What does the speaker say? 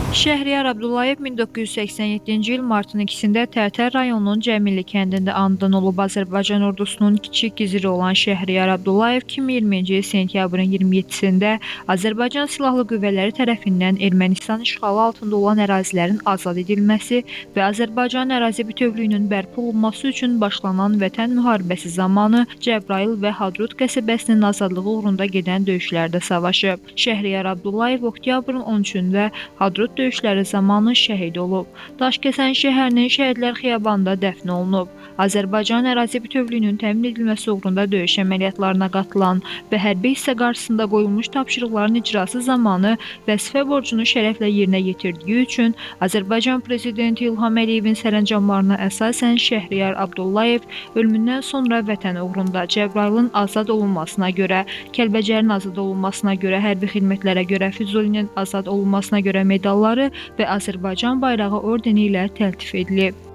Şəhriyar Abdullayev 1987-ci il martın 2-də Tərtər rayonunun Cəmilli kəndində anadan olub. Azərbaycan ordusunun kiçik giziri olan Şəhriyar Abdullayev 2020-ci il sentyabrın 27-sində Azərbaycan Silahlı Qüvvələri tərəfindən Ermənistan işğalı altında olan ərazilərin azad edilməsi və Azərbaycan ərazi bütövlüyünün bərpa olunması üçün başlanan Vətən müharibəsi zamanı Cəbrayıl və Hadrut qəsəbəsinin azadlığı uğrunda gedən döyüşlərdə savaşıb. Şəhriyar Abdullayev oktyabrın 13-də Hadrut döyüşləri zamanı şəhid olub. Daşkəsən şəhərinin Şəhidlər Xiyabanında dəfn olunub. Azərbaycan ərazi bütövlüyünün təmin edilməsi uğrunda döyüş əməliyyatlarına qatılan və hərbi hissə qarşısında qoyulmuş tapşırıqların icrası zamanı vəzifə borcunu şərəflə yerinə yetirdiyi üçün Azərbaycan Prezidenti İlham Əliyevin sərəncamlarına əsasən Şəhriyar Abdullayev ölümündən sonra vətən uğrunda Cəbrayılın azad olunmasına görə, Kəlbəcərin azad olunmasına görə, hərbi xidmətlərə görə, Füzulinin azad olunmasına görə medalları və Azərbaycan bayrağı ordeni ilə təltif edilib.